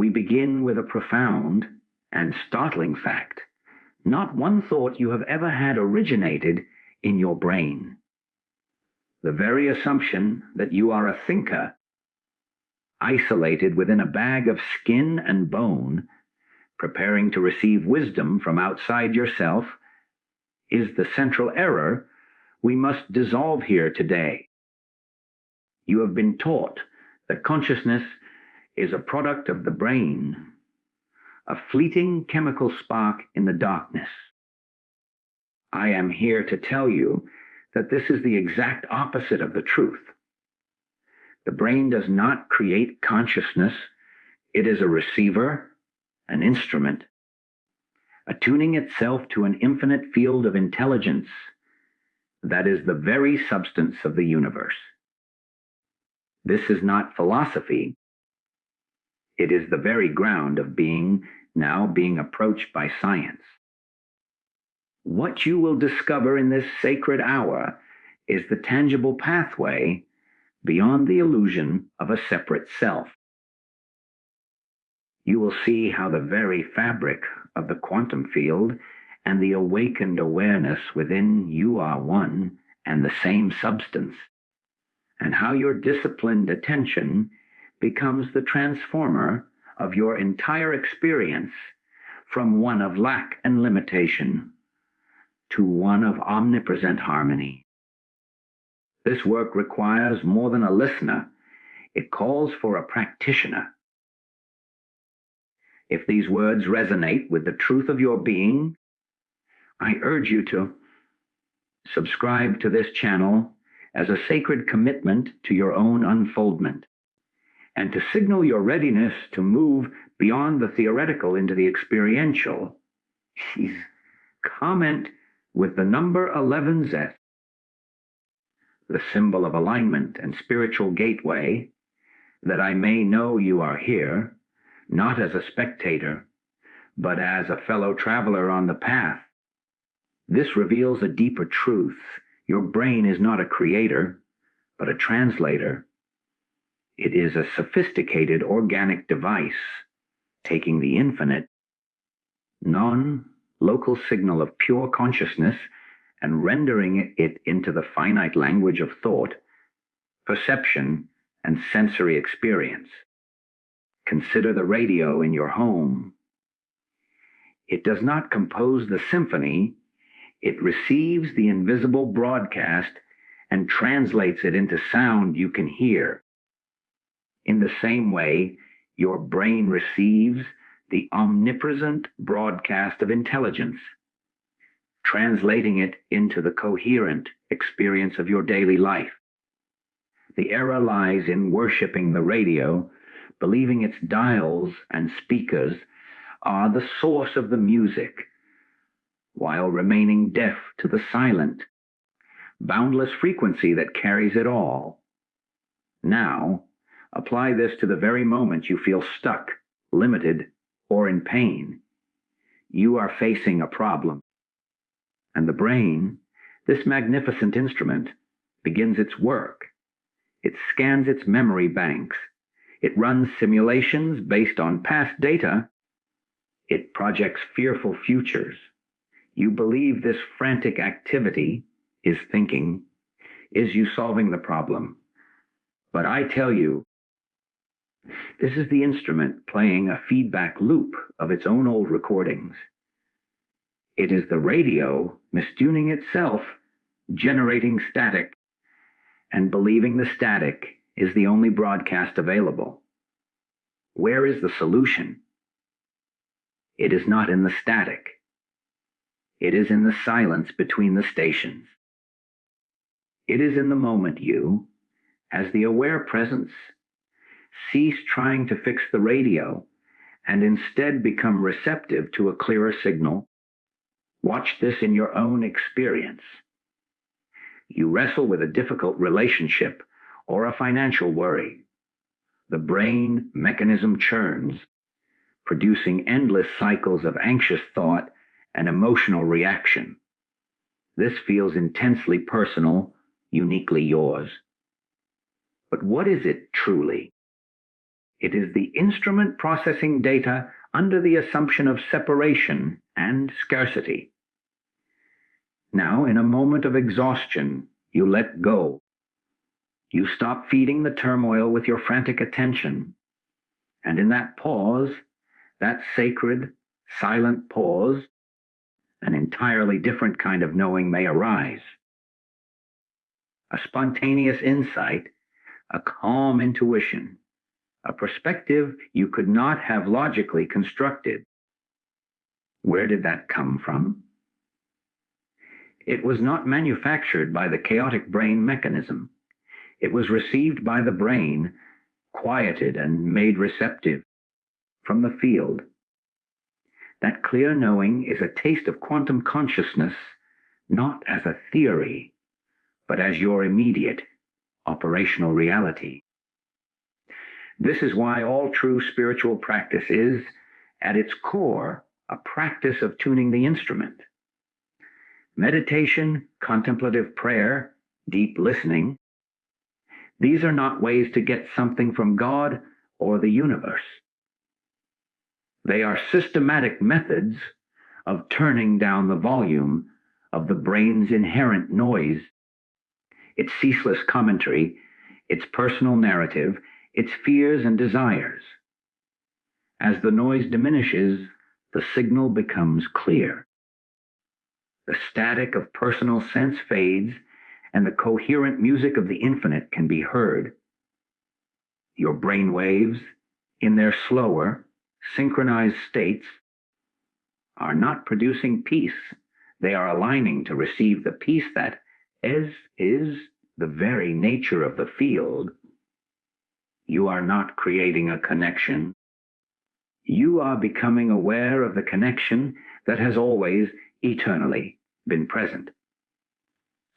We begin with a profound and startling fact. Not one thought you have ever had originated in your brain. The very assumption that you are a thinker, isolated within a bag of skin and bone, preparing to receive wisdom from outside yourself, is the central error we must dissolve here today. You have been taught that consciousness is a product of the brain, a fleeting chemical spark in the darkness. I am here to tell you that this is the exact opposite of the truth. The brain does not create consciousness. It is a receiver, an instrument, attuning itself to an infinite field of intelligence that is the very substance of the universe. This is not philosophy. It is the very ground of being now being approached by science. What you will discover in this sacred hour is the tangible pathway beyond the illusion of a separate self. You will see how the very fabric of the quantum field and the awakened awareness within you are one and the same substance, and how your disciplined attention becomes the transformer of your entire experience from one of lack and limitation to one of omnipresent harmony. This work requires more than a listener. It calls for a practitioner. If these words resonate with the truth of your being, I urge you to subscribe to this channel as a sacred commitment to your own unfoldment, and to signal your readiness to move beyond the theoretical into the experiential. Comment with the number 11Z, the symbol of alignment and spiritual gateway, that I may know you are here, not as a spectator, but as a fellow traveler on the path. This reveals a deeper truth. Your brain is not a creator, but a translator. It is a sophisticated organic device, taking the infinite, non-local signal of pure consciousness and rendering it into the finite language of thought, perception, and sensory experience. Consider the radio in your home. It does not compose the symphony. It receives the invisible broadcast and translates it into sound you can hear. In the same way, your brain receives the omnipresent broadcast of intelligence, translating it into the coherent experience of your daily life. The error lies in worshiping the radio, believing its dials and speakers are the source of the music, while remaining deaf to the silent, boundless frequency that carries it all. Now, apply this to the very moment you feel stuck, limited, or in pain. You are facing a problem. And the brain, this magnificent instrument, begins its work. It scans its memory banks. It runs simulations based on past data. It projects fearful futures. You believe this frantic activity is thinking, is you solving the problem. But I tell you, this is the instrument playing a feedback loop of its own old recordings. It is the radio mistuning itself, generating static, and believing the static is the only broadcast available. Where is the solution? It is not in the static. It is in the silence between the stations. It is in the moment you, as the aware presence, cease trying to fix the radio and instead become receptive to a clearer signal. Watch this in your own experience. You wrestle with a difficult relationship or a financial worry. The brain mechanism churns, producing endless cycles of anxious thought and emotional reaction. This feels intensely personal, uniquely yours. But what is it truly? It is the instrument processing data under the assumption of separation and scarcity. Now, in a moment of exhaustion, you let go. You stop feeding the turmoil with your frantic attention. And in that pause, that sacred, silent pause, an entirely different kind of knowing may arise. A spontaneous insight, a calm intuition, a perspective you could not have logically constructed. Where did that come from? It was not manufactured by the chaotic brain mechanism. It was received by the brain, quieted and made receptive from the field. That clear knowing is a taste of quantum consciousness, not as a theory, but as your immediate operational reality. This is why all true spiritual practice is, at its core, a practice of tuning the instrument. Meditation, contemplative prayer, deep listening, these are not ways to get something from God or the universe. They are systematic methods of turning down the volume of the brain's inherent noise, its ceaseless commentary, its personal narrative, its fears and desires. As the noise diminishes, the signal becomes clear. The static of personal sense fades, and the coherent music of the infinite can be heard. Your brain waves, in their slower, synchronized states, are not producing peace. They are aligning to receive the peace that, as is the very nature of the field, you are not creating a connection. You are becoming aware of the connection that has always, eternally, been present.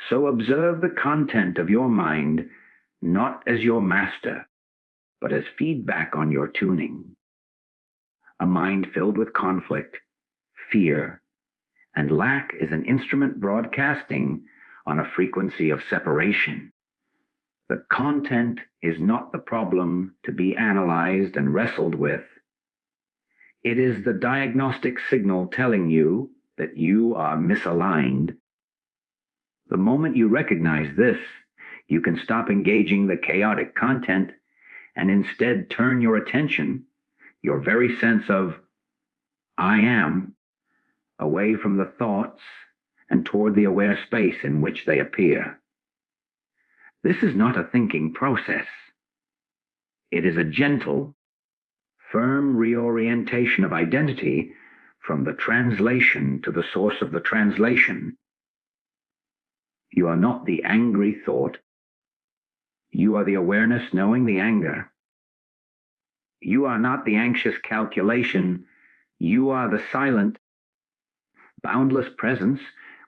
So observe the content of your mind not as your master, but as feedback on your tuning. A mind filled with conflict, fear, and lack is an instrument broadcasting on a frequency of separation. The content is not the problem to be analyzed and wrestled with. It is the diagnostic signal telling you that you are misaligned. The moment you recognize this, you can stop engaging the chaotic content and instead turn your attention, your very sense of I am, away from the thoughts and toward the aware space in which they appear. This is not a thinking process. It is a gentle, firm reorientation of identity from the translation to the source of the translation. You are not the angry thought. You are the awareness knowing the anger. You are not the anxious calculation. You are the silent, boundless presence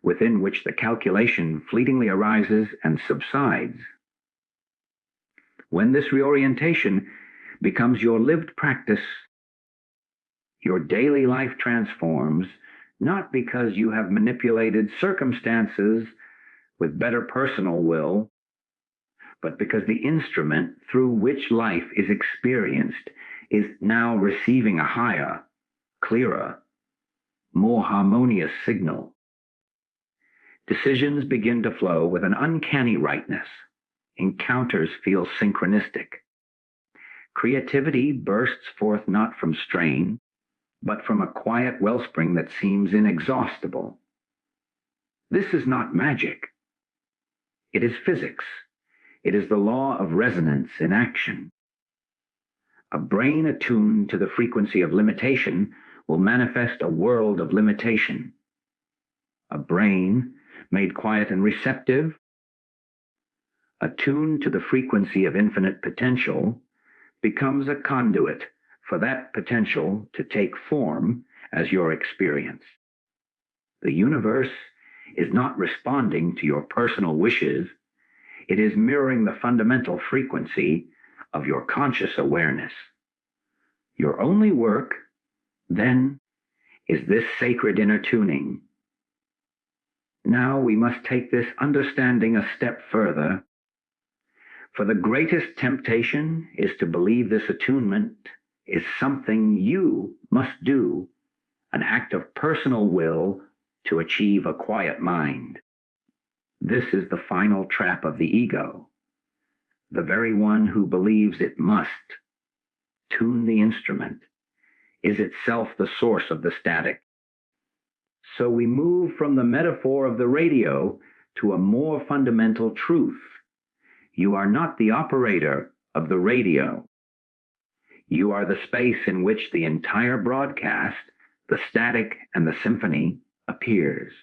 within which the calculation fleetingly arises and subsides. When this reorientation becomes your lived practice, your daily life transforms, not because you have manipulated circumstances with better personal will, but because the instrument through which life is experienced is now receiving a higher, clearer, more harmonious signal. Decisions begin to flow with an uncanny rightness. Encounters feel synchronistic. Creativity bursts forth not from strain, but from a quiet wellspring that seems inexhaustible. This is not magic. It is physics. It is the law of resonance in action. A brain attuned to the frequency of limitation will manifest a world of limitation. A brain made quiet and receptive, attuned to the frequency of infinite potential, becomes a conduit for that potential to take form as your experience. The universe is not responding to your personal wishes. It is mirroring the fundamental frequency of your conscious awareness. Your only work, then, is this sacred inner tuning. Now we must take this understanding a step further. For the greatest temptation is to believe this attunement is something you must do, an act of personal will to achieve a quiet mind. This is the final trap of the ego, the very one who believes it must tune the instrument, is itself the source of the static. So we move from the metaphor of the radio to a more fundamental truth. You are not the operator of the radio. You are the space in which the entire broadcast, the static and the symphony, appears.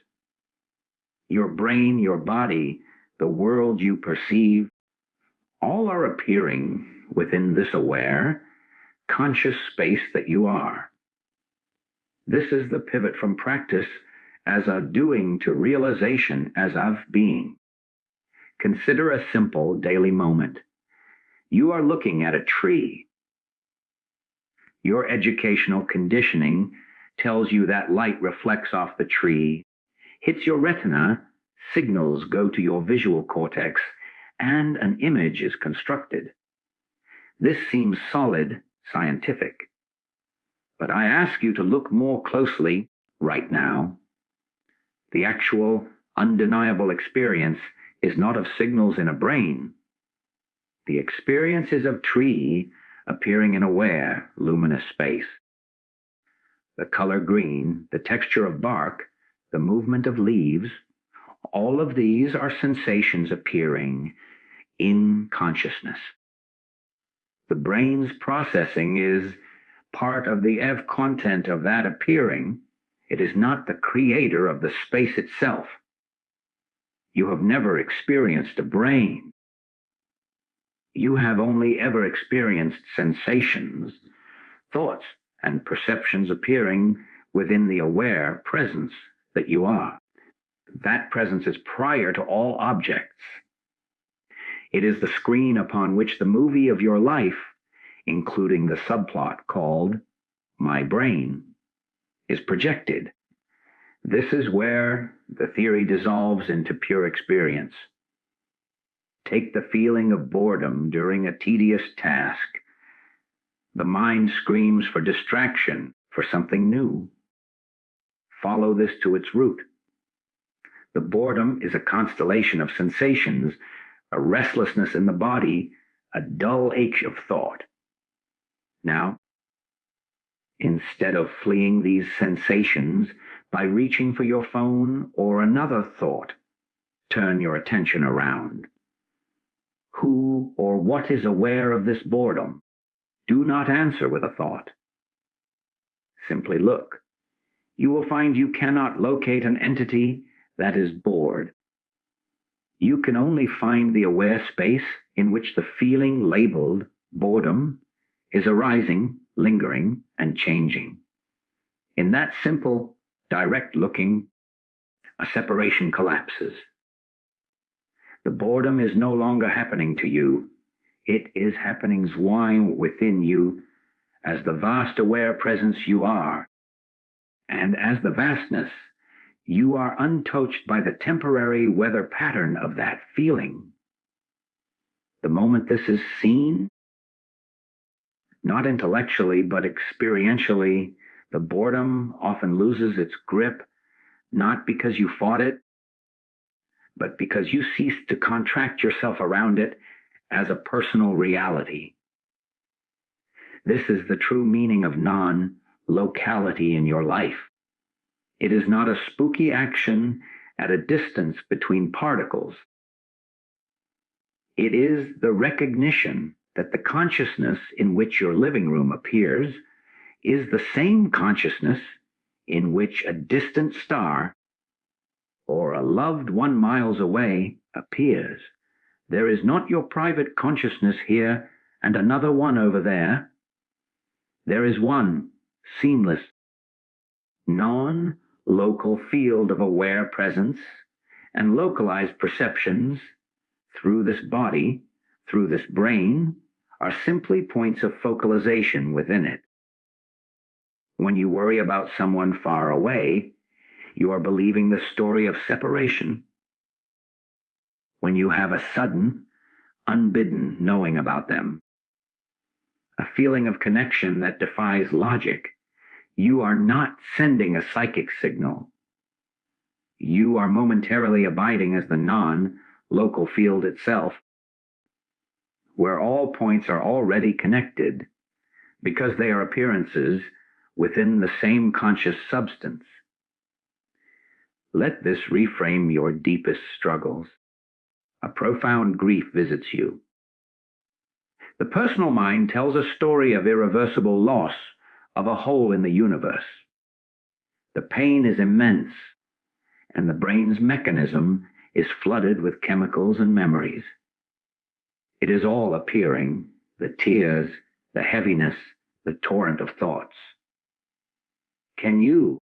Your brain, your body, the world you perceive, all are appearing within this aware, conscious space that you are. This is the pivot from practice as a doing to realization as of being. Consider a simple daily moment. You are looking at a tree. Your educational conditioning tells you that light reflects off the tree, hits your retina, signals go to your visual cortex, and an image is constructed. This seems solid, scientific. But I ask you to look more closely right now. The actual, undeniable experience is not of signals in a brain. The experience is of tree appearing in aware, luminous space. The color green, the texture of bark, the movement of leaves, all of these are sensations appearing in consciousness. The brain's processing is part of the content of that appearing. It is not the creator of the space itself. You have never experienced a brain. You have only ever experienced sensations, thoughts, and perceptions appearing within the aware presence that you are. That presence is prior to all objects. It is the screen upon which the movie of your life, including the subplot called My Brain, is projected. This is where the theory dissolves into pure experience. Take the feeling of boredom during a tedious task. The mind screams for distraction, for something new. Follow this to its root. The boredom is a constellation of sensations, a restlessness in the body, a dull ache of thought. Now, instead of fleeing these sensations by reaching for your phone or another thought, turn your attention around. Who or what is aware of this boredom? Do not answer with a thought. Simply look. You will find you cannot locate an entity that is bored. You can only find the aware space in which the feeling labeled boredom is arising, lingering, and changing. In that simple, direct looking, a separation collapses. The boredom is no longer happening to you. It is happening within you as the vast aware presence you are. And as the vastness, you are untouched by the temporary weather pattern of that feeling. The moment this is seen, not intellectually but experientially, the boredom often loses its grip, not because you fought it, but because you cease to contract yourself around it as a personal reality. This is the true meaning of non-locality in your life. It is not a spooky action at a distance between particles. It is the recognition that the consciousness in which your living room appears is the same consciousness in which a distant star or a loved 1 mile away appears. There is not your private consciousness here and another one over there. There is one seamless, non-local field of aware presence and localized perceptions through this body, through this brain, are simply points of focalization within it. When you worry about someone far away, you are believing the story of separation. When you have a sudden, unbidden knowing about them, a feeling of connection that defies logic. You are not sending a psychic signal. You are momentarily abiding as the non-local field itself, where all points are already connected because they are appearances within the same conscious substance. Let this reframe your deepest struggles. A profound grief visits you. The personal mind tells a story of irreversible loss of a hole in the universe. The pain is immense, and the brain's mechanism is flooded with chemicals and memories. It is all appearing, the tears, the heaviness, the torrent of thoughts. Can you,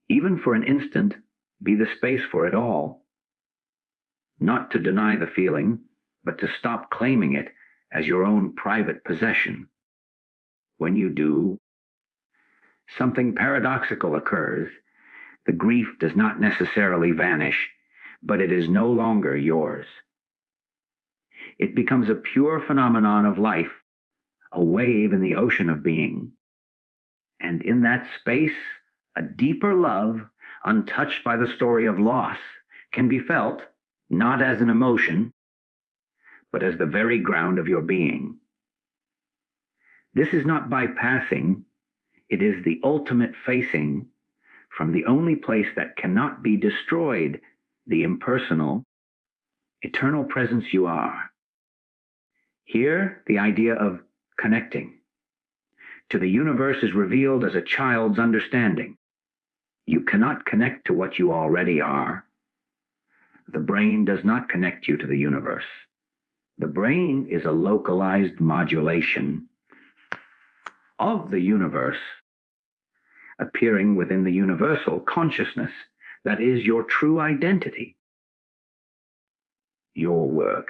even for an instant, be the space for it all? Not to deny the feeling, but to stop claiming it as your own private possession. When you do, something paradoxical occurs. The grief does not necessarily vanish, but it is no longer yours. It becomes a pure phenomenon of life, a wave in the ocean of being. And in that space, a deeper love, untouched by the story of loss, can be felt, not as an emotion, but as the very ground of your being. This is not bypassing, it is the ultimate facing from the only place that cannot be destroyed, the impersonal, eternal presence you are. Here, the idea of connecting to the universe is revealed as a child's understanding. You cannot connect to what you already are. The brain does not connect you to the universe. The brain is a localized modulation of the universe, appearing within the universal consciousness that is your true identity. Your work,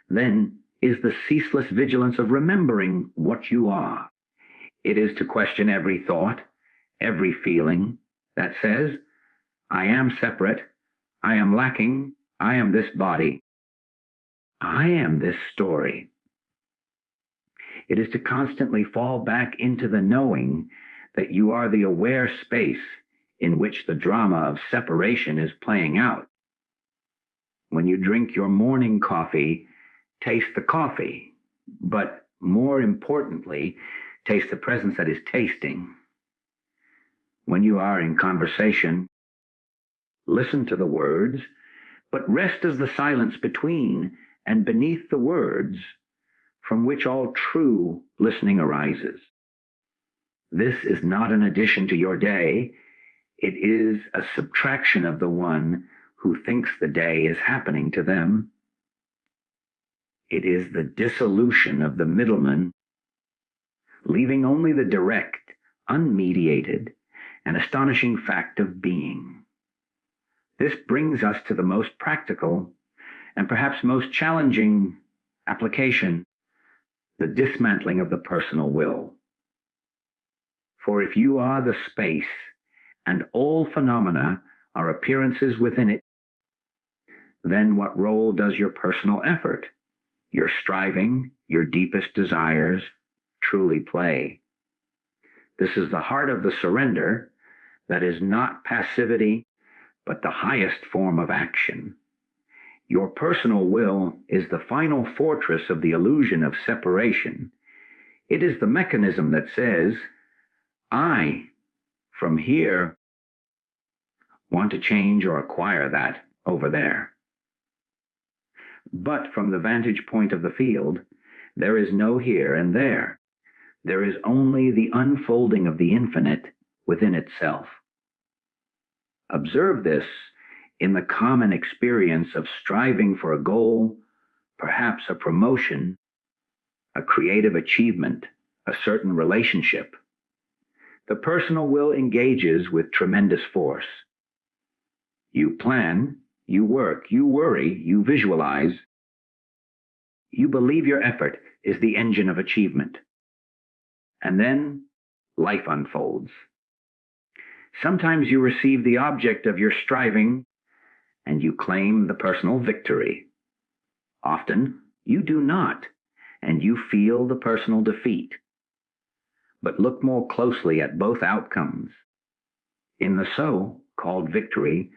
then, is the ceaseless vigilance of remembering what you are. It is to question every thought, every feeling that says, I am separate, I am lacking, I am this body, I am this story. It is to constantly fall back into the knowing that you are the aware space in which the drama of separation is playing out. When you drink your morning coffee, taste the coffee, but more importantly, taste the presence that is tasting. When you are in conversation, listen to the words, but rest as the silence between and beneath the words from which all true listening arises. This is not an addition to your day. It is a subtraction of the one who thinks the day is happening to them. It is the dissolution of the middleman, leaving only the direct, unmediated, and astonishing fact of being. This brings us to the most practical and perhaps most challenging application, the dismantling of the personal will. For if you are the space, and all phenomena are appearances within it, then what role does your personal effort, your striving, your deepest desires truly play? This is the heart of the surrender that is not passivity, but the highest form of action. Your personal will is the final fortress of the illusion of separation. It is the mechanism that says, I, from here, want to change or acquire that over there. But from the vantage point of the field, there is no here and there. There is only the unfolding of the infinite within itself. Observe this in the common experience of striving for a goal, perhaps a promotion, a creative achievement, a certain relationship. The personal will engages with tremendous force. You plan, you work, you worry, you visualize. You believe your effort is the engine of achievement. And then life unfolds. Sometimes you receive the object of your striving and you claim the personal victory. Often You do not, and you feel the personal defeat. But look more closely at both outcomes. In the so-called victory,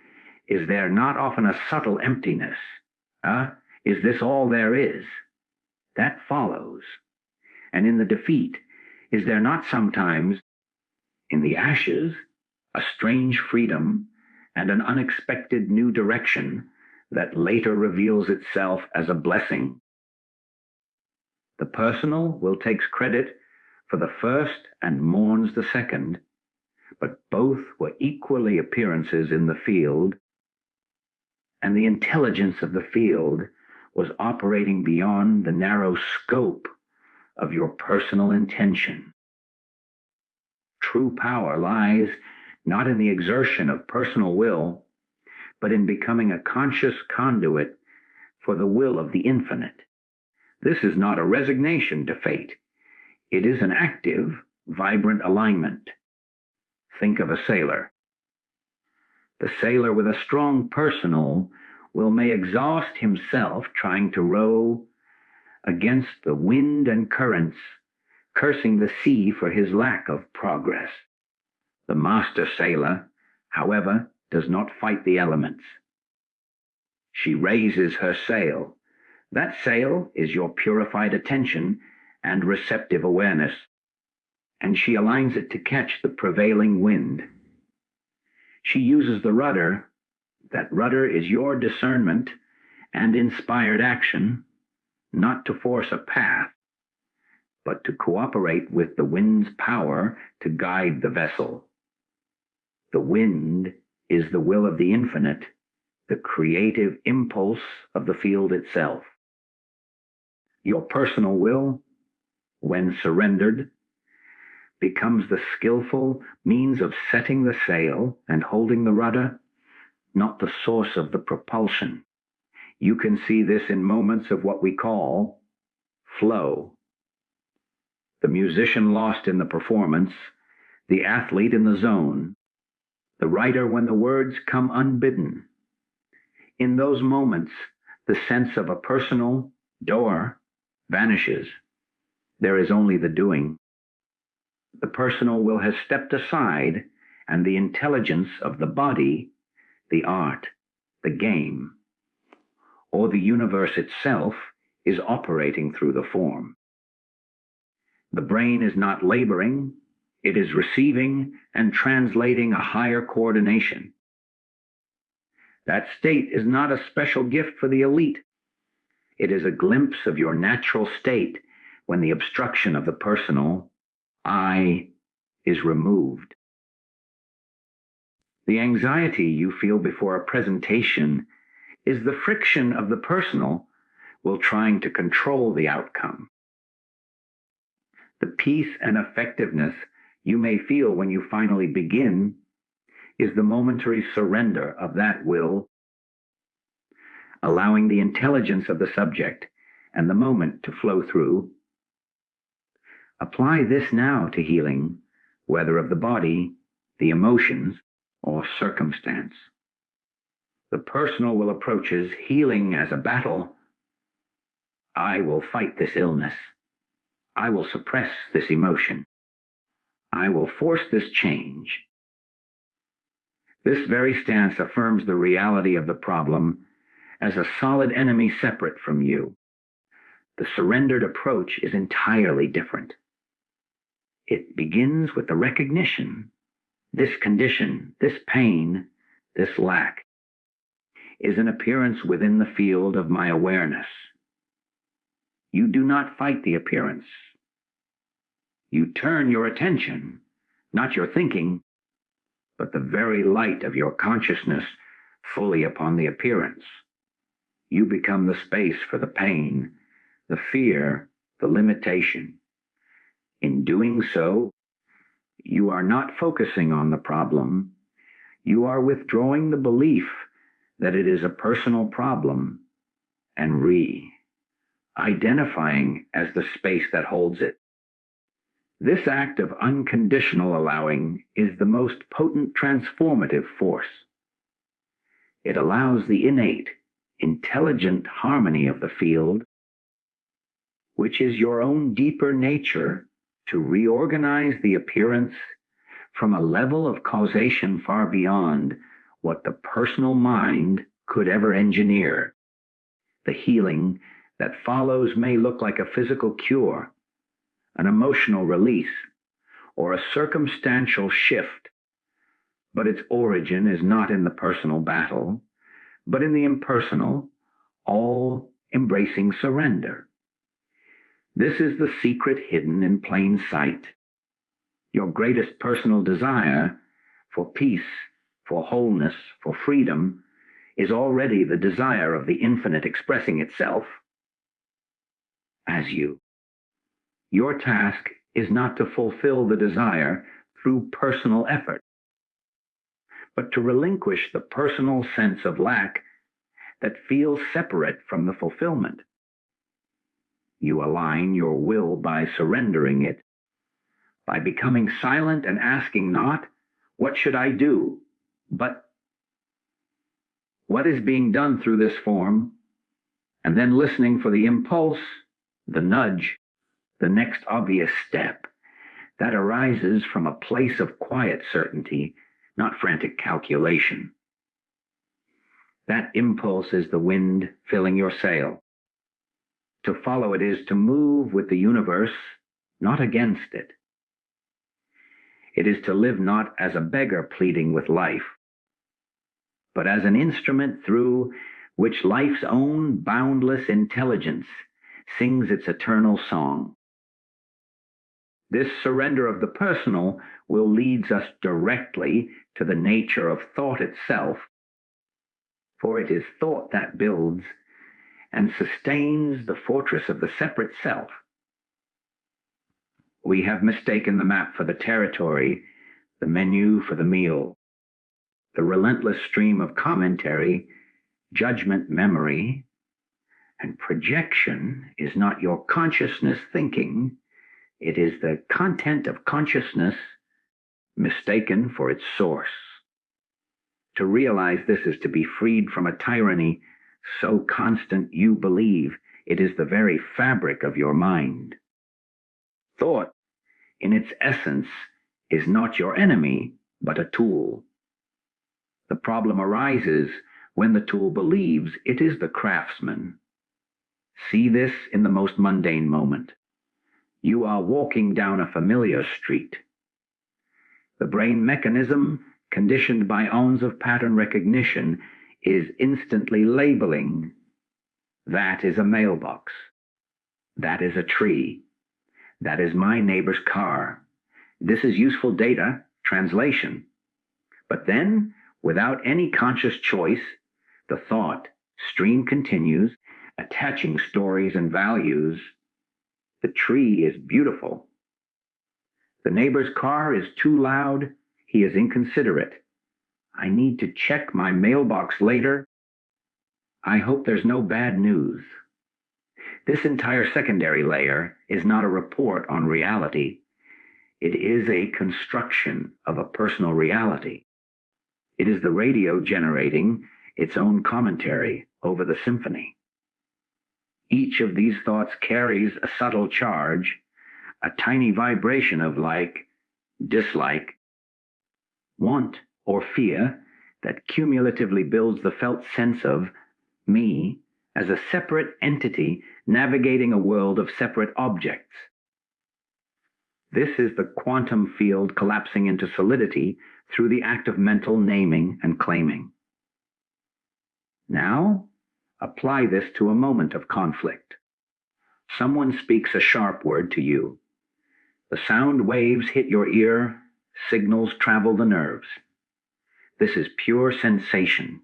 is there not often a subtle emptiness? Is this all there is? That follows. And in the defeat, is there not sometimes, in the ashes, a strange freedom and an unexpected new direction that later reveals itself as a blessing? The personal will take credit for the first and mourns the second, but both were equally appearances in the field, and the intelligence of the field was operating beyond the narrow scope of your personal intention. True power lies not in the exertion of personal will, but in becoming a conscious conduit for the will of the infinite. This is not a resignation to fate. It is an active, vibrant alignment. Think of a sailor. The sailor with a strong personal will may exhaust himself trying to row against the wind and currents, cursing the sea for his lack of progress. The master sailor, however, does not fight the elements. She raises her sail. That sail is your purified attention and receptive awareness, and she aligns it to catch the prevailing wind. She uses the rudder. That rudder is your discernment and inspired action, not to force a path, but to cooperate with the wind's power to guide the vessel. The wind is the will of the infinite, the creative impulse of the field itself. Your personal will, when surrendered, becomes the skillful means of setting the sail and holding the rudder, not the source of the propulsion. You can see this in moments of what we call flow. The musician lost in the performance, the athlete in the zone, the writer when the words come unbidden. In those moments, the sense of a personal door vanishes. There is only the doing. The personal will has stepped aside, and the intelligence of the body, the art, the game, or the universe itself is operating through the form. The brain is not laboring, it is receiving and translating a higher coordination. That state is not a special gift for the elite. It is a glimpse of your natural state when the obstruction of the personal, I, is removed. The anxiety you feel before a presentation is the friction of the personal while trying to control the outcome. The peace and effectiveness you may feel when you finally begin is the momentary surrender of that will, allowing the intelligence of the subject and the moment to flow through. Apply this now to healing, whether of the body, the emotions, or circumstance. The personal will approaches healing as a battle. I will fight this illness. I will suppress this emotion. I will force this change. This very stance affirms the reality of the problem as a solid enemy separate from you. The surrendered approach is entirely different. It begins with the recognition, this condition, this pain, this lack, is an appearance within the field of my awareness. You do not fight the appearance. You turn your attention, not your thinking, but the very light of your consciousness fully upon the appearance. You become the space for the pain, the fear, the limitation. In doing so, you are not focusing on the problem. You are withdrawing the belief that it is a personal problem and identifying as the space that holds it. This act of unconditional allowing is the most potent transformative force. It allows the innate, intelligent harmony of the field which is your own deeper nature to reorganize the appearance from a level of causation far beyond what the personal mind could ever engineer. The healing that follows may look like a physical cure, an emotional release, or a circumstantial shift, but its origin is not in the personal battle, but in the impersonal, all-embracing surrender. This is the secret hidden in plain sight. Your greatest personal desire for peace, for wholeness, for freedom, is already the desire of the infinite expressing itself as you. Your task is not to fulfill the desire through personal effort, but to relinquish the personal sense of lack that feels separate from the fulfillment. You align your will by surrendering it, by becoming silent and asking not, "What should I do?" but "What is being done through this form?" and then listening for the impulse, the nudge, the next obvious step that arises from a place of quiet certainty, not frantic calculation. That impulse is the wind filling your sail. To follow it is to move with the universe, not against it. It is to live not as a beggar pleading with life, but as an instrument through which life's own boundless intelligence sings its eternal song. This surrender of the personal will lead us directly to the nature of thought itself, for it is thought that builds and sustains the fortress of the separate self. We have mistaken the map for the territory, the menu for the meal. The relentless stream of commentary, judgment, memory, and projection is not your consciousness thinking. It is the content of consciousness mistaken for its source. To realize this is to be freed from a tyranny so constant you believe it is the very fabric of your mind. Thought, in its essence, is not your enemy, but a tool. The problem arises when the tool believes it is the craftsman. See this in the most mundane moment. You are walking down a familiar street. The brain mechanism, conditioned by ons of pattern recognition, is instantly labeling. That is a mailbox. That is a tree. That is my neighbor's car. This is useful data, translation. But then, without any conscious choice, the thought stream continues, attaching stories and values. The tree is beautiful. The neighbor's car is too loud. He is inconsiderate. I need to check my mailbox later. I hope there's no bad news. This entire secondary layer is not a report on reality. It is a construction of a personal reality. It is the radio generating its own commentary over the symphony. Each of these thoughts carries a subtle charge, a tiny vibration of like, dislike, want, or fear that cumulatively builds the felt sense of me as a separate entity navigating a world of separate objects. This is the quantum field collapsing into solidity through the act of mental naming and claiming. Now, apply this to a moment of conflict. Someone speaks a sharp word to you. The sound waves hit your ear, signals travel the nerves. This is pure sensation.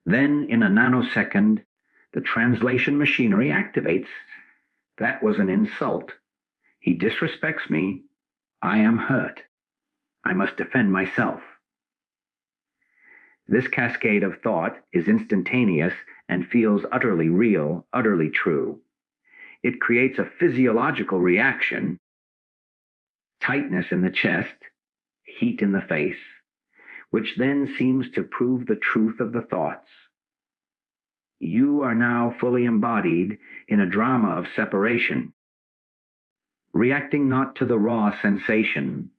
Then, in a nanosecond, the translation machinery activates. That was an insult. He disrespects me. I am hurt. I must defend myself. This cascade of thought is instantaneous and feels utterly real, utterly true. It creates a physiological reaction, tightness in the chest, heat in the face, which then seems to prove the truth of the thoughts. You are now fully embodied in a drama of separation. reacting not to the raw sensation,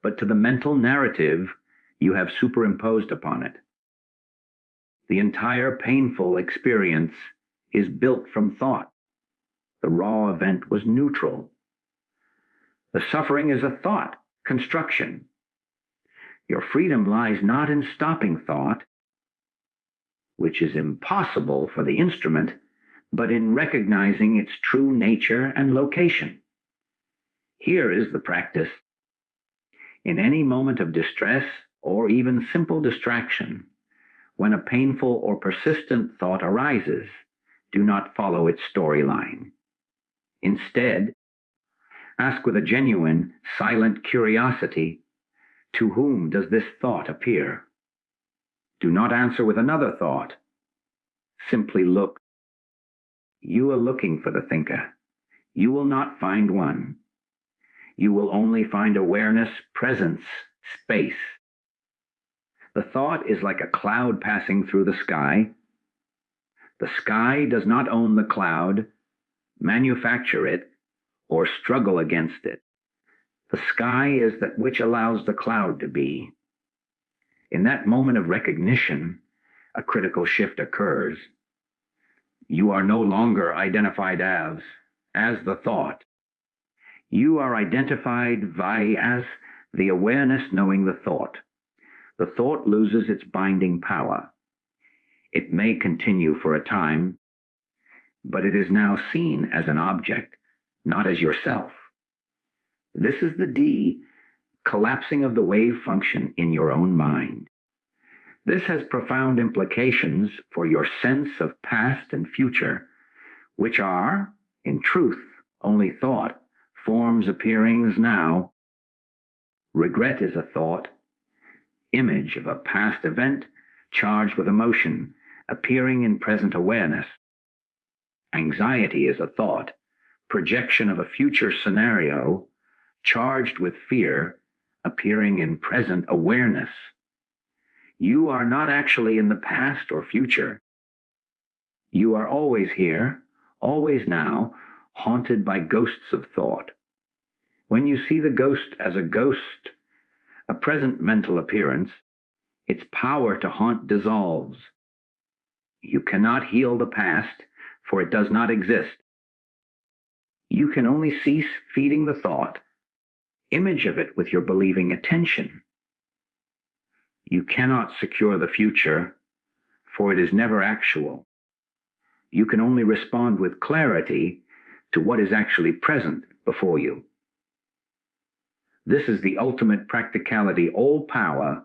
but to the mental narrative you have superimposed upon it. The entire painful experience is built from thought. The raw event was neutral. The suffering is a thought construction. Your freedom lies not in stopping thought, which is impossible for the instrument, but in recognizing its true nature and location. Here is the practice. In any moment of distress or even simple distraction, when a painful or persistent thought arises, do not follow its storyline. Instead, ask with a genuine, silent curiosity, to whom does this thought appear? Do not answer with another thought. Simply look. You are looking for the thinker. You will not find one. You will only find awareness, presence, space. The thought is like a cloud passing through the sky. The sky does not own the cloud, manufacture it, or struggle against it. The sky is that which allows the cloud to be. In that moment of recognition, a critical shift occurs. You are no longer identified as the thought. You are identified as the awareness knowing the thought. The thought loses its binding power. It may continue for a time, but it is now seen as an object, not as yourself. This is the collapsing of the wave function in your own mind. This has profound implications for your sense of past and future, which are, in truth, only thought, forms appearing as now. Regret is a thought, image of a past event charged with emotion, appearing in present awareness. Anxiety is a thought, projection of a future scenario, charged with fear, appearing in present awareness. You are not actually in the past or future. You are always here, always now, haunted by ghosts of thought. When you see the ghost as a ghost, a present mental appearance, its power to haunt dissolves. You cannot heal the past, for it does not exist. You can only cease feeding the thought, image of it with your believing attention. You cannot secure the future, for it is never actual. You can only respond with clarity to what is actually present before you. This is the ultimate practicality. All power,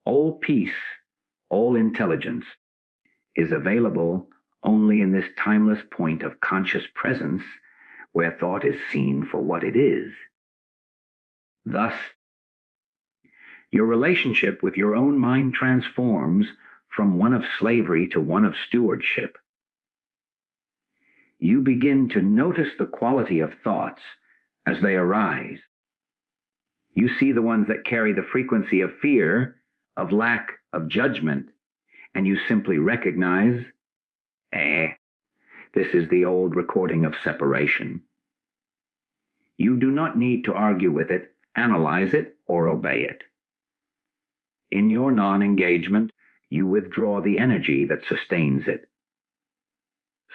all peace, all intelligence is available only in this timeless point of conscious presence where thought is seen for what it is. Thus, your relationship with your own mind transforms from one of slavery to one of stewardship. You begin to notice the quality of thoughts as they arise. You see the ones that carry the frequency of fear, of lack of judgment, and you simply recognize, this is the old recording of separation. You do not need to argue with it, analyze it, or obey it. In your non-engagement, you withdraw the energy that sustains it.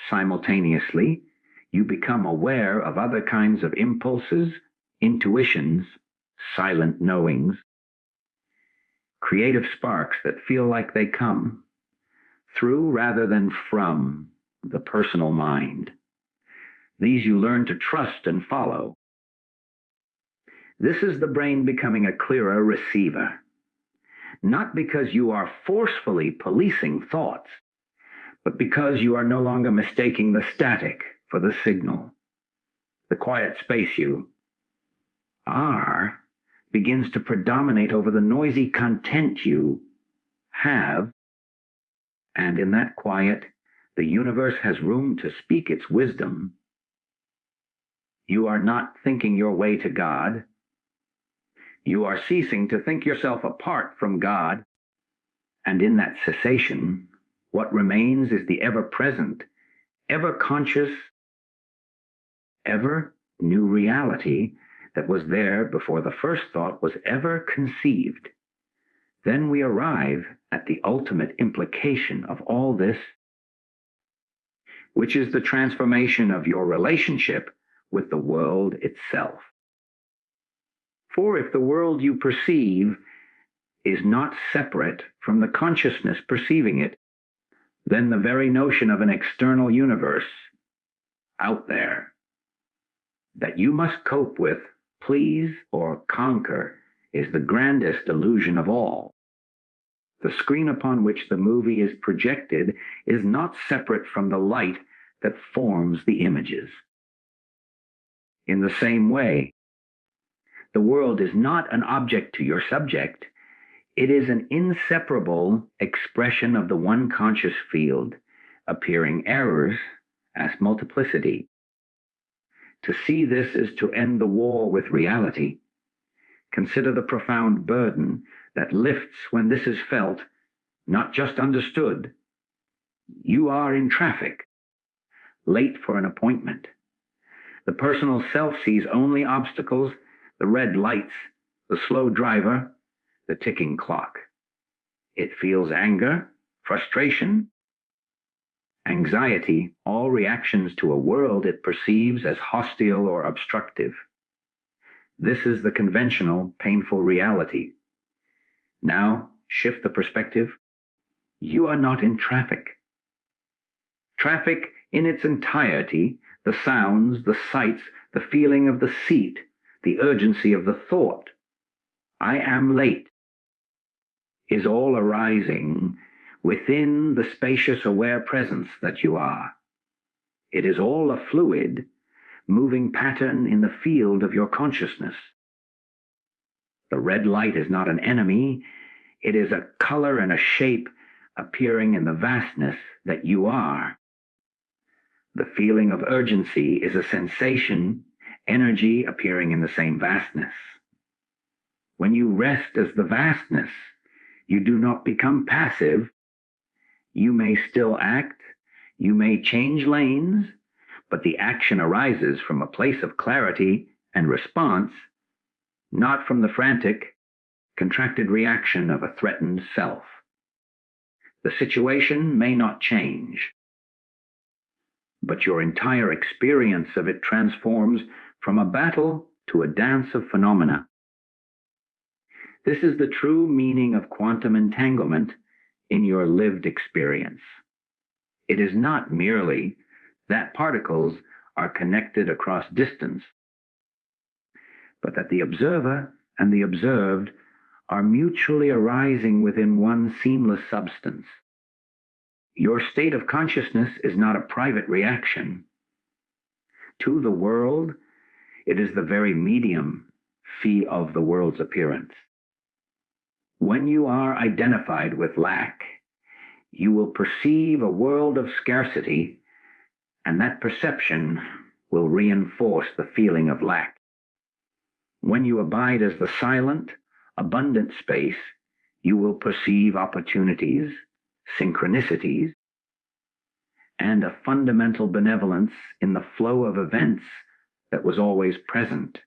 Simultaneously, you become aware of other kinds of impulses, intuitions, silent knowings, creative sparks that feel like they come through rather than from the personal mind. These you learn to trust and follow. This is the brain becoming a clearer receiver, not because you are forcefully policing thoughts, but because you are no longer mistaking the static for the signal. The quiet space you are begins to predominate over the noisy content you have, and in that quiet, the universe has room to speak its wisdom. You are not thinking your way to God. You are ceasing to think yourself apart from God, and in that cessation, what remains is the ever-present, ever-conscious, ever new reality that was there before the first thought was ever conceived. Then we arrive at the ultimate implication of all this, which is the transformation of your relationship with the world itself. For if the world you perceive is not separate from the consciousness perceiving it, then the very notion of an external universe out there that you must cope with, please, or conquer is the grandest illusion of all. The screen upon which the movie is projected is not separate from the light that forms the images. In the same way, the world is not an object to your subject. It is an inseparable expression of the one conscious field, appearing errors as multiplicity. To see this is to end the war with reality. Consider the profound burden that lifts when this is felt, not just understood. You are in traffic, late for an appointment. The personal self sees only obstacles, the red lights, the slow driver, the ticking clock. It feels anger, frustration, anxiety, all reactions to a world it perceives as hostile or obstructive. This is the conventional, painful reality. Now, shift the perspective. You are not in traffic. Traffic in its entirety, the sounds, the sights, the feeling of the seat, the urgency of the thought, I am late, is all arising within the spacious aware presence that you are. It is all a fluid, moving pattern in the field of your consciousness. The red light is not an enemy. It is a color and a shape appearing in the vastness that you are. The feeling of urgency is a sensation, energy appearing in the same vastness. When you rest as the vastness, you do not become passive. You may still act, you may change lanes, but the action arises from a place of clarity and response, not from the frantic, contracted reaction of a threatened self. The situation may not change, but your entire experience of it transforms from a battle to a dance of phenomena. This is the true meaning of quantum entanglement in your lived experience. It is not merely that particles are connected across distance, but that the observer and the observed are mutually arising within one seamless substance. Your state of consciousness is not a private reaction. To the world, it is the very medium fee of the world's appearance. When you are identified with lack, you will perceive a world of scarcity, and that perception will reinforce the feeling of lack. When you abide as the silent, abundant space, you will perceive opportunities, synchronicities, and a fundamental benevolence in the flow of events that was always present,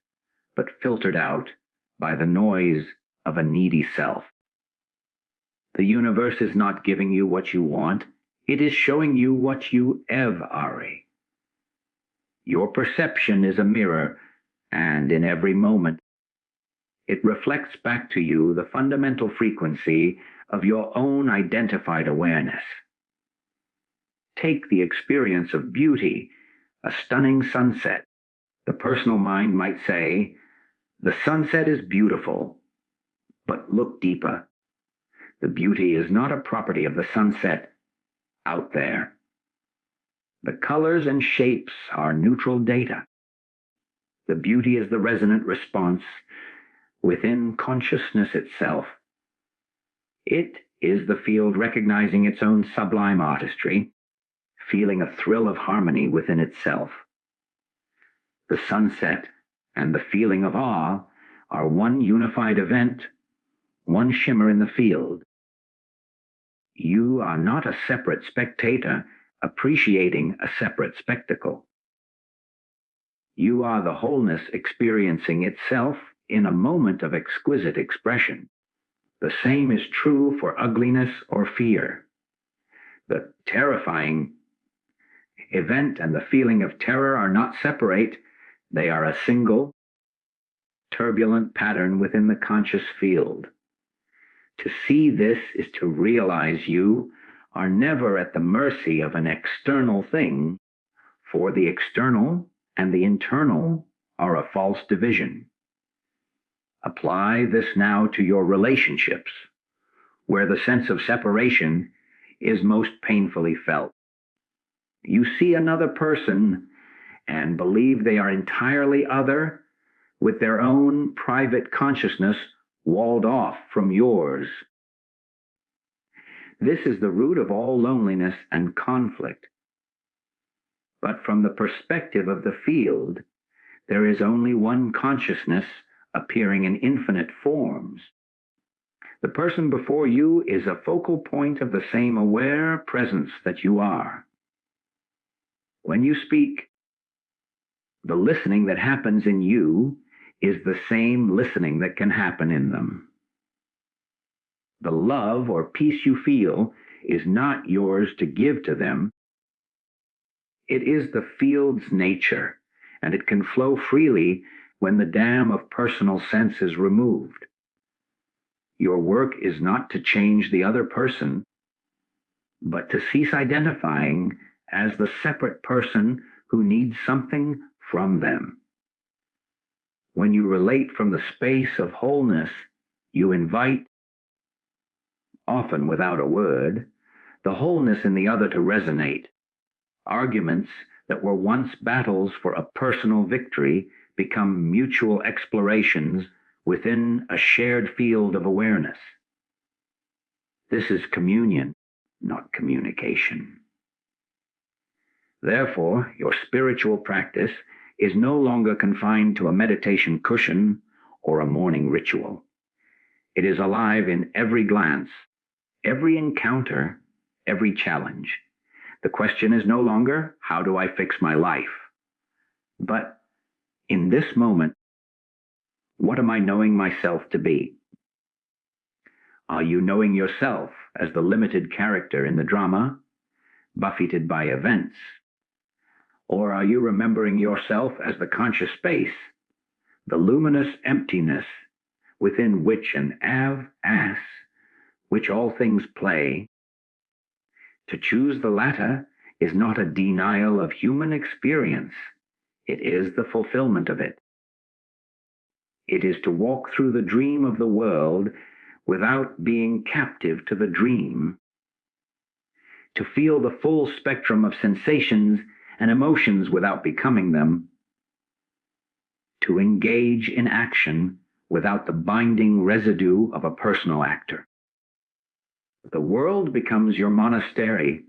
but filtered out by the noise of a needy self. The universe is not giving you what you want, it is showing you what you are. Your perception is a mirror, and in every moment, it reflects back to you the fundamental frequency of your own identified awareness. Take the experience of beauty, a stunning sunset. The personal mind might say, the sunset is beautiful, but look deeper. The beauty is not a property of the sunset out there. The colors and shapes are neutral data. The beauty is the resonant response within consciousness itself. It is the field recognizing its own sublime artistry, feeling a thrill of harmony within itself. The sunset and the feeling of awe are one unified event, one shimmer in the field. You are not a separate spectator appreciating a separate spectacle. You are the wholeness experiencing itself in a moment of exquisite expression. The same is true for ugliness or fear. The terrifying event and the feeling of terror are not separate. They are a single, turbulent pattern within the conscious field. To see this is to realize you are never at the mercy of an external thing, for the external and the internal are a false division. Apply this now to your relationships, where the sense of separation is most painfully felt. You see another person and believe they are entirely other, with their own private consciousness walled off from yours. This is the root of all loneliness and conflict. But from the perspective of the field, there is only one consciousness appearing in infinite forms. The person before you is a focal point of the same aware presence that you are. When you speak, the listening that happens in you is the same listening that can happen in them. The love or peace you feel is not yours to give to them. It is the field's nature, and it can flow freely when the dam of personal sense is removed. Your work is not to change the other person, but to cease identifying as the separate person who needs something from them. When you relate from the space of wholeness, you invite, often without a word, the wholeness in the other to resonate. Arguments that were once battles for a personal victory become mutual explorations within a shared field of awareness. This is communion, not communication. Therefore, your spiritual practice is no longer confined to a meditation cushion or a morning ritual. It is alive in every glance, every encounter, every challenge. The question is no longer, how do I fix my life? But in this moment, what am I knowing myself to be? Are you knowing yourself as the limited character in the drama, buffeted by events? Or are you remembering yourself as the conscious space, the luminous emptiness within which an as, which all things play? To choose the latter is not a denial of human experience. It is the fulfillment of it. It is to walk through the dream of the world without being captive to the dream. To feel the full spectrum of sensations and emotions without becoming them. To engage in action without the binding residue of a personal actor. The world becomes your monastery,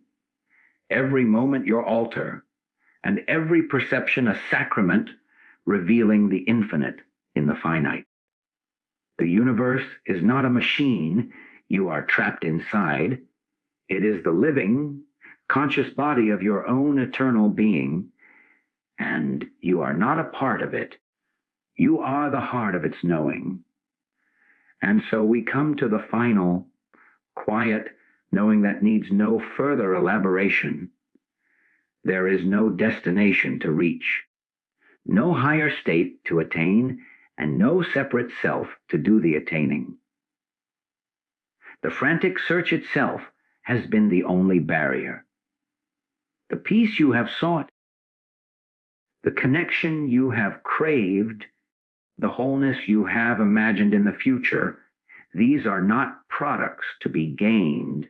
every moment your altar, and every perception a sacrament revealing the infinite in the finite. The universe is not a machine you are trapped inside. It is the living, conscious body of your own eternal being, and you are not a part of it. You are the heart of its knowing. And so we come to the final, quiet knowing that needs no further elaboration. There is no destination to reach, no higher state to attain, and no separate self to do the attaining. The frantic search itself has been the only barrier. The peace you have sought, the connection you have craved, the wholeness you have imagined in the future, these are not products to be gained,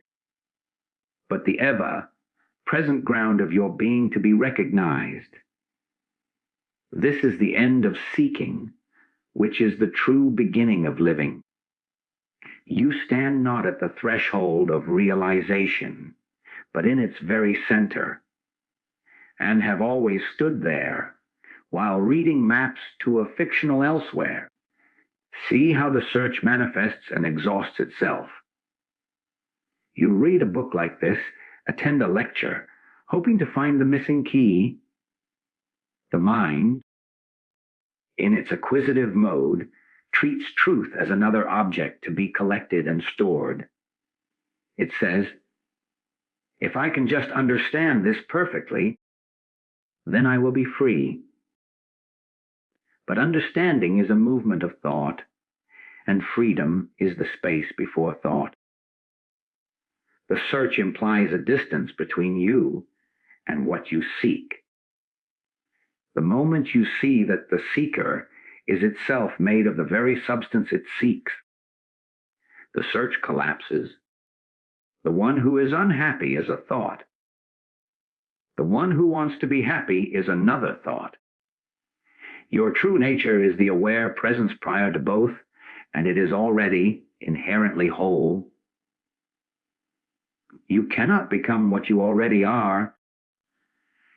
but the ever present ground of your being to be recognized. This is the end of seeking, which is the true beginning of living. You stand not at the threshold of realization, but in its very center, and have always stood there while reading maps to a fictional elsewhere. See how the search manifests and exhausts itself. You read a book like this, attend a lecture, hoping to find the missing key. The mind, in its acquisitive mode, treats truth as another object to be collected and stored. It says, if I can just understand this perfectly, then I will be free. But understanding is a movement of thought, and freedom is the space before thought. The search implies a distance between you and what you seek. The moment you see that the seeker is itself made of the very substance it seeks, the search collapses. The one who is unhappy is a thought. The one who wants to be happy is another thought. Your true nature is the aware presence prior to both, and it is already inherently whole. You cannot become what you already are.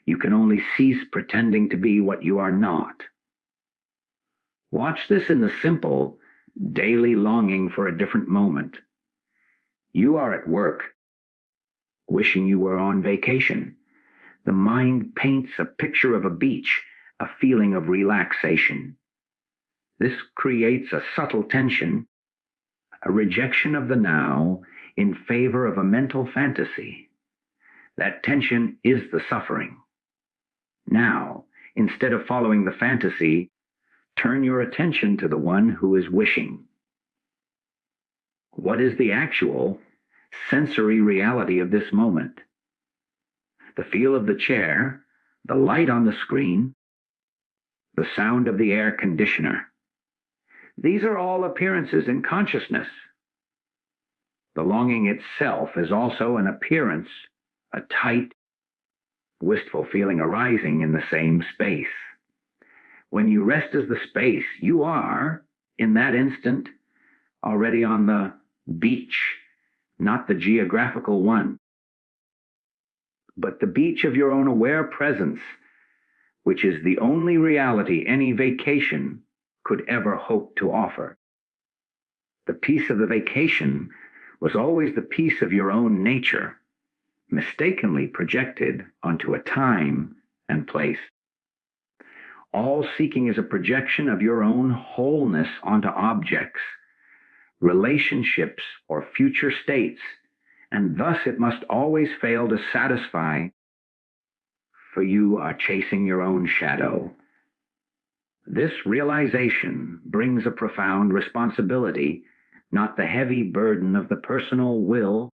You can only cease pretending to be what you are not. Watch this in the simple, daily longing for a different moment. You are at work, wishing you were on vacation. The mind paints a picture of a beach, a feeling of relaxation. This creates a subtle tension, a rejection of the now in favor of a mental fantasy. That tension is the suffering. Now, instead of following the fantasy, turn your attention to the one who is wishing. What is the actual, sensory reality of this moment? The feel of the chair, the light on the screen, the sound of the air conditioner. These are all appearances in consciousness. The longing itself is also an appearance, a tight, wistful feeling arising in the same space. When you rest as the space, you are, in that instant, already on the beach, not the geographical one, but the beach of your own aware presence, which is the only reality any vacation could ever hope to offer. The peace of the vacation was always the peace of your own nature, mistakenly projected onto a time and place. All seeking is a projection of your own wholeness onto objects, relationships, or future states, and thus it must always fail to satisfy, for you are chasing your own shadow. This realization brings a profound responsibility, not the heavy burden of the personal will,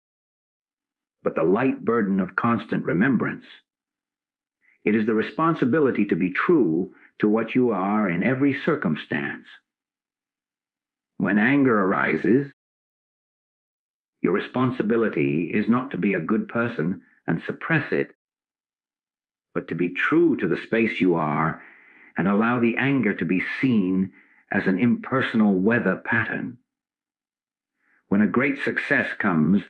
but the light burden of constant remembrance. It is the responsibility to be true to what you are in every circumstance. When anger arises, your responsibility is not to be a good person and suppress it, but to be true to the space you are and allow the anger to be seen as an impersonal weather pattern. When a great success comes,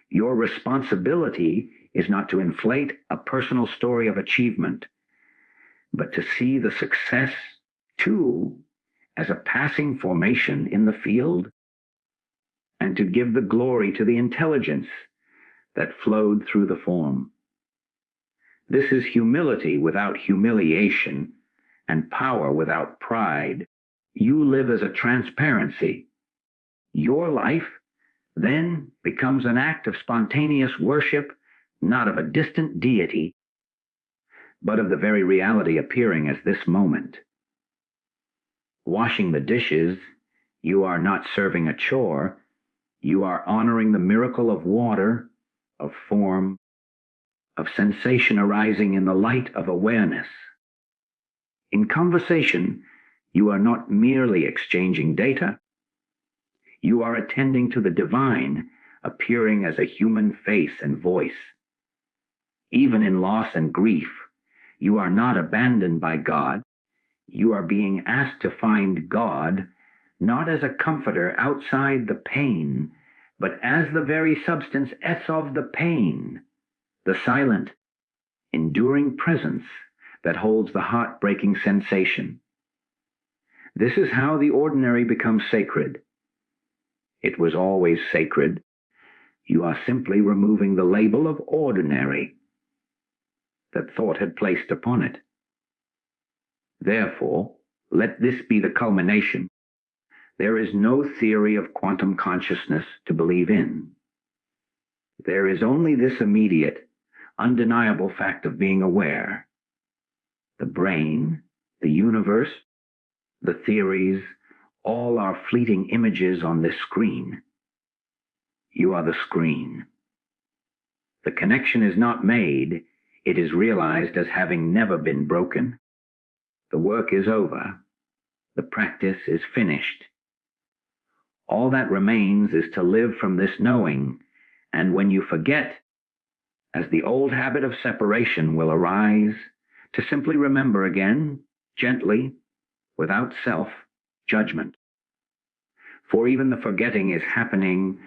your responsibility is not to inflate a personal story of achievement, but to see the success, too, as a passing formation in the field, and to give the glory to the intelligence that flowed through the form. This is humility without humiliation, and power without pride. You live as a transparency. Your life then becomes an act of spontaneous worship, not of a distant deity, but of the very reality appearing as this moment. Washing the dishes, you are not serving a chore. You are honoring the miracle of water, of form, of sensation arising in the light of awareness. In conversation, you are not merely exchanging data. You are attending to the divine appearing as a human face and voice. Even in loss and grief, you are not abandoned by God. You are being asked to find God not as a comforter outside the pain, but as the very substance of the pain, the silent, enduring presence that holds the heart-breaking sensation. This is how the ordinary becomes sacred. It was always sacred. You are simply removing the label of ordinary that thought had placed upon it. Therefore, Let this be the culmination. There is no theory of quantum consciousness to believe in. There is only this immediate, undeniable fact of being aware. The brain, the universe, the theories, all are fleeting images on this screen. You are the screen. The connection is not made, it is realized as having never been broken. The work is over. The practice is finished. All that remains is to live from this knowing, and when you forget, as the old habit of separation will arise, to simply remember again, gently, without self-judgment. For even the forgetting is happening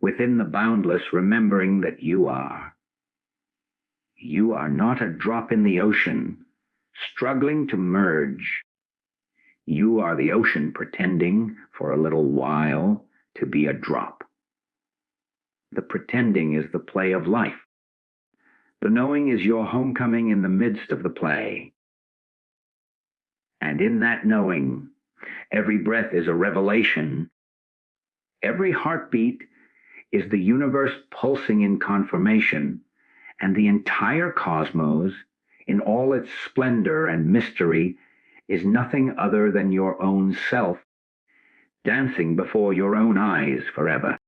within the boundless remembering that you are. You are not a drop in the ocean, struggling to merge. You are the ocean pretending for a little while to be a drop. The pretending is the play of life. The knowing is your homecoming in the midst of the play. And in that knowing, every breath is a revelation. Every heartbeat is the universe pulsing in confirmation, and the entire cosmos, in all its splendor and mystery, is nothing other than your own self, dancing before your own eyes forever.